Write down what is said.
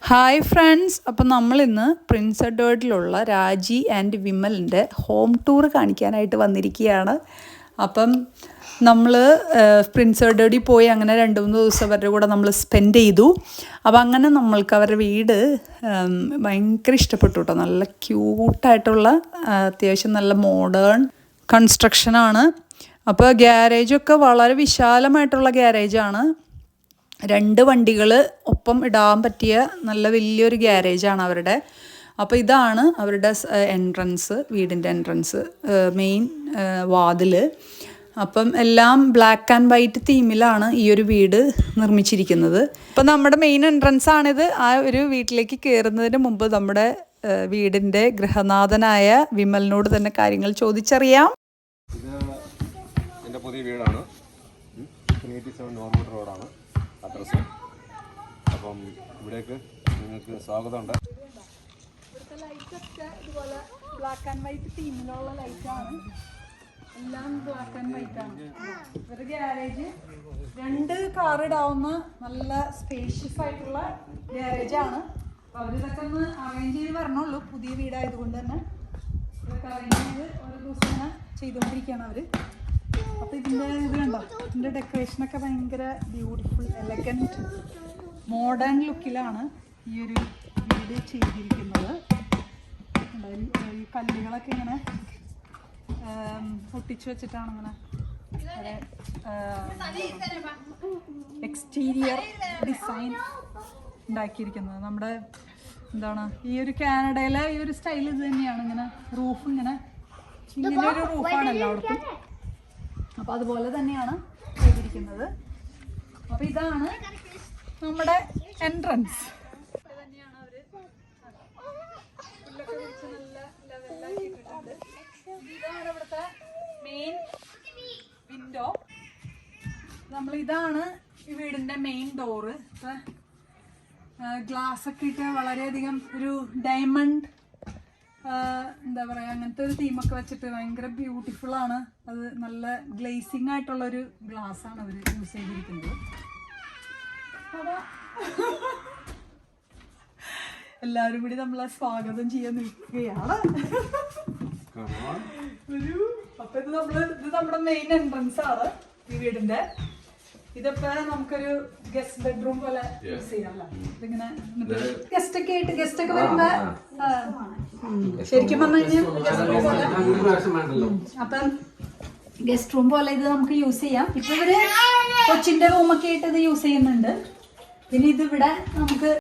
Hi friends, അപ്പം നമ്മളിന്ന് Prince എഡ്വേർഡിലുള്ള രാജി ആൻഡ് വിമലിൻ്റെ ഹോം ടൂർ കാണിക്കാനായിട്ട് വന്നിരിക്കുകയാണ്. അപ്പം നമ്മൾ പ്രിൻസ് എഡ്വേർഡിൽ പോയി അങ്ങനെ 2-3 ദിവസം അവരുടെ കൂടെ നമ്മൾ സ്പെൻഡ് ചെയ്തു. അപ്പം അങ്ങനെ നമ്മൾക്ക് അവരുടെ വീട് ഭയങ്കര ഇഷ്ടപ്പെട്ടു കേട്ടോ. നല്ല ക്യൂട്ടായിട്ടുള്ള അത്യാവശ്യം നല്ല മോഡേൺ കൺസ്ട്രക്ഷനാണ്. അപ്പോൾ ഗ്യാരേജൊക്കെ വളരെ വിശാലമായിട്ടുള്ള ഗ്യാരേജാണ്. 2 വണ്ടികൾ ഒപ്പം ഇടാൻ പറ്റിയ നല്ല വലിയൊരു ഗ്യാരേജാണ് അവരുടെ. അപ്പോൾ ഇതാണ് അവരുടെ എൻട്രൻസ്, വീടിൻ്റെ എൻട്രൻസ്, മെയിൻ വാതിൽ. അപ്പം എല്ലാം ബ്ലാക്ക് ആൻഡ് വൈറ്റ് തീമിലാണ് ഈ ഒരു വീട് നിർമ്മിച്ചിരിക്കുന്നത്. അപ്പം നമ്മുടെ മെയിൻ എൻട്രൻസ് ആണിത്. ആ ഒരു വീട്ടിലേക്ക് കയറുന്നതിന് മുമ്പ് നമ്മുടെ വീടിൻ്റെ ഗൃഹനാഥനായ വിമലിനോട് തന്നെ കാര്യങ്ങൾ ചോദിച്ചറിയാം. ഇത് എൻ്റെ പുതിയ വീടാണ്. 387 നോർമൽ റോഡാണ് അഡ്രസ്സ്. അപ്പം ഇവിടേക്ക് നിങ്ങൾക്ക് സ്വാഗതമുണ്ട്. ഇവിടുത്തെ ലൈറ്റൊക്കെ ഇതുപോലെ ബ്ലാക്ക് ആൻഡ് വൈറ്റ് തീമിലുള്ള ലൈറ്റാണ്. എല്ലാം ബ്ലാക്ക് ആൻഡ് വൈറ്റ് ആണ്. ഒരു ഗ്യാരേജ് 2 കാർ ഇടാവുന്ന നല്ല സ്പേഷ്യസ് ആയിട്ടുള്ള ഗ്യാരേജാണ്. അപ്പോൾ അവരിതൊക്കെ ഒന്ന് അറേഞ്ച് ചെയ്ത് വരണുള്ളൂ. പുതിയ വീടായതുകൊണ്ട് തന്നെ ഇതൊക്കെ അറേഞ്ച് ചെയ്ത് ഓരോ ദിവസം ഇങ്ങനെ ചെയ്തുകൊണ്ടിരിക്കുകയാണ് അവർ. അപ്പോൾ ഇതിൻ്റെ ഇത് കണ്ടോ, ഇതിൻ്റെ ഡെക്കറേഷനൊക്കെ ഭയങ്കര ബ്യൂട്ടിഫുൾ എലഗൻറ്റ് മോഡേൺ ലുക്കിലാണ് ഈ ഒരു വീട് ചെയ്തിരിക്കുന്നത്. ഈ കല്ലുകളൊക്കെ ഇങ്ങനെ ഒട്ടിച്ചു വെച്ചിട്ടാണ് ഇങ്ങനെ എക്സ്റ്റീരിയർ ഡിസൈൻ ഉണ്ടാക്കിയിരിക്കുന്നത്. നമ്മുടെ എന്താണ് ഈ ഒരു കാനഡയിലെ ഈ ഒരു സ്റ്റൈൽ ഇത് തന്നെയാണ്. ഇങ്ങനെ റൂഫ് ഇങ്ങനെ ഒരു റൂഫാണ് എല്ലായിടത്തും. അപ്പോൾ അതുപോലെ തന്നെയാണ് ചെയ്തിരിക്കുന്നത്. അപ്പോൾ ഇതാണ് നമ്മുടെ എൻട്രൻസ്. തന്നെയാണ് അവർ പുല്ലൊക്കെ വിരിച്ച് നല്ല ലെവലാക്കി ഇട്ടിട്ടുണ്ട്. ഇതാണ് ഇവിടുത്തെ മെയിൻ വിൻഡോ. ഇതാണ് ഈ വീടിൻ്റെ മെയിൻ ഡോറ്. ഗ്ലാസ് ഒക്കെ ഇട്ട് വളരെയധികം ഒരു ഡയമണ്ട് എന്താ പറയുക, അങ്ങനത്തെ ഒരു തീമൊക്കെ വെച്ചിട്ട് ഭയങ്കര ബ്യൂട്ടിഫുൾ ആണ്. അത് നല്ല ഗ്ലേസിങ് ആയിട്ടുള്ളൊരു ഗ്ലാസ് ആണ് അവർ യൂസ് ചെയ്തിരിക്കുന്നത്. എല്ലാവരും കൂടി നമ്മളെ സ്വാഗതം ചെയ്യാൻ നിൽക്കുകയാണ്. അപ്പൊ ഇത് നമ്മുടെ മെയിൻ എൻട്രൻസ് ആണ് ഈ വീടിന്റെ. ഇതിപ്പോ നമുക്കൊരു ഗസ്റ്റ് ബെഡ്റൂം പോലെ യൂസ് ചെയ്യാമല്ലോ. ഇതിങ്ങനെ ഗസ്റ്റ് ഒക്കെ വരുമ്പോ ശരിക്കും പറഞ്ഞു കഴിഞ്ഞാൽ അപ്പം ഗസ്റ്റ് റൂം പോലെ ഇത് നമുക്ക് യൂസ് ചെയ്യാം. ഇപ്പൊ ഇവര് കൊച്ചിന്റെ റൂമൊക്കെ ആയിട്ട് ഇത് യൂസ് ചെയ്യുന്നുണ്ട്. പിന്നെ ഇതിവിടെ നമുക്ക്